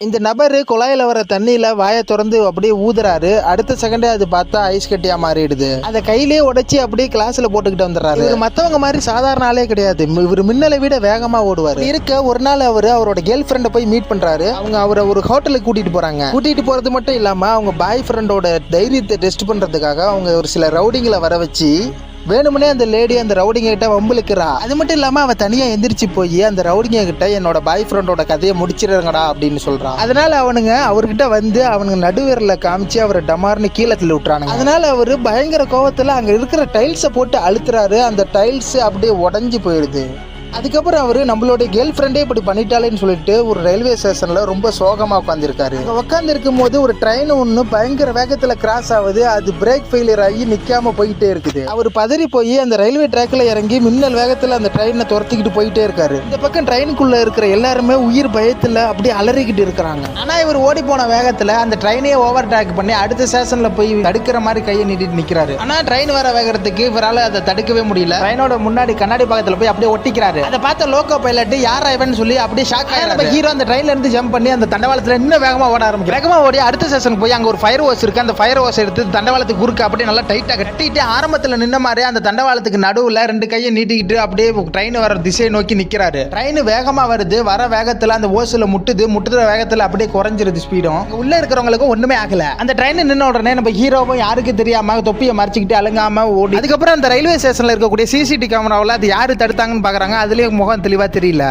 இந்த நபர் குழாயில வர தண்ணியில வாயை திறந்து அப்படியே ஊதுறாரு. அடுத்த செகண்டே அது பார்த்தா ஐஸ் கட்டியா மாறிடுது. அதை கையிலேயே உடைச்சி அப்படியே கிளாஸ்ல போட்டுக்கிட்டு வந்துடுறாரு. இவர் மத்தவங்க மாதிரி சாதாரண ஆளே கிடையாது. இவர் மின்னலை விட வேகமா ஓடுவார். இருக்க ஒரு நாள் அவரோட கேர்ள் ஃப்ரெண்டை போய் மீட் பண்றாரு. அவங்க அவரை ஒரு ஹோட்டலுக்கு கூட்டிட்டு போறாங்க. கூட்டிட்டு போறது மட்டும் இல்லாம அவங்க பாய் ஃப்ரெண்டோட தைரியத்தை டெஸ்ட் பண்றதுக்காக அவங்க ஒரு சில ரவுடிங்களை வர வச்சு வேணுமுனே அந்த லேடி அந்த ரவுடிங்க கிட்ட வம்புலுக்குறா. அது மட்டும் இல்லாம அவ தனியா எந்திரிச்சு போய் அந்த ரவுடிங்க கிட்ட என்னோட பாய் ஃப்ரெண்டோட கதையை முடிச்சிருங்கடா அப்படின்னு சொல்றான். அதனால அவர்கிட்ட வந்து அவனுங்க நடுவிரல காமிச்சு அவரை டமார்னு கீழே தள்ளி விட்டுறானுங்க. அதனால அவரு பயங்கர கோவத்துல அங்க இருக்கிற டைல்ஸை போட்டு அழுத்துறாரு. அந்த டைல்ஸ் அப்படியே உடஞ்சி போயிடுது. அதுக்கப்புறம் அவரு நம்மளுடைய கேர்ள் ஃப்ரெண்டே இப்படி பண்ணிட்டாலேன்னு சொல்லிட்டு ஒரு ரயில்வே ஸ்டேஷன்ல ரொம்ப சோகமா உட்காந்துருக்காரு. உட்காந்து இருக்கும் போது ஒரு ட்ரெயின் ஒன்று பயங்கர வேகத்துல கிராஸ் ஆகுது. அது பிரேக் ஃபெயிலியர் ஆகி நிக்காம போயிட்டே இருக்குது. அவர் பதறி போய் அந்த ரயில்வே ட்ராக்ல இறங்கி மின்னல் வேகத்துல அந்த ட்ரெயினை துரத்திக்கிட்டு போயிட்டே இருக்காரு. இந்த பக்கம் ட்ரெயினுக்குள்ள இருக்கிற எல்லாருமே உயிர் பயத்துல அப்படியே அலறிக்கிட்டு இருக்கிறாங்க. ஆனா இவர் ஓடி போன வேகத்துல அந்த ட்ரெயினையே ஓவர் டேக் பண்ணி அடுத்த ஸ்டேஷன்ல போய் தடுக்கிற மாதிரி கையை நீட்டிட்டு நிக்கிறாரு. ஆனா ட்ரெயின் வர வேகத்துக்கு இவரால் அதை தடுக்கவே முடியல. ட்ரெயினோட முன்னாடி கண்ணாடி பக்கத்துல போய் அப்படியே ஒட்டிக்கிறாரு. அதை பார்த்த லோக்கோ பைலட் யாரா இவன் சொல்லி அப்படியே ஷாக் ஆயிடுறாரு. ஹீரோ அந்த ட்ரெயின்ல இருந்து ஜம்ப் பண்ணி அந்த தண்டவாளத்துல இன்னும் வேகமா ஓட ஆரம்பிக்கிறார். வேகமா ஓடி அடுத்த ஸ்டேஷனுக்கு போய் அங்க ஒரு ஃபயர் ஹோஸ் இருக்கு. அந்த ஃபயர் ஹோஸ் எடுத்து தண்டவாளத்துக்கு குறுக்க அப்படியே நல்லா டைட்டா கட்டிட்டு ஆரம்பத்துல நின்ன மாதிரி அந்த தண்டவாளத்துக்கு நடுவுல ரெண்டு கையை நீட்டிக்கிட்டு அப்படியே ட்ரெயின் வர திசையை நோக்கி நிக்கிறாரு. ட்ரெயின் வேகமா வருது. வர வேகத்துல அந்த ஹோஸ்ல முட்டுற வேகத்துல அப்படியே குறைஞ்சிருது ஸ்பீடும். உள்ள இருக்கிறவங்களுக்கு ஒண்ணுமே ஆகல. அந்த ட்ரெயின் நின்ன உடனே நம்ம ஹீரோவும் யாருக்கு தெரியாம தொப்பியை மறைச்சிக்கிட்டு அலங்காம ஓடி அதுக்கப்புறம் அந்த ரயில்வே ஸ்டேஷன்ல இருக்கக்கூடிய சிசிடிவி கேமராவில் அது யாரு தடுத்தாங்கன்னு பாக்குறாங்க. அதுலயும் முகம் தெளிவா தெரியல.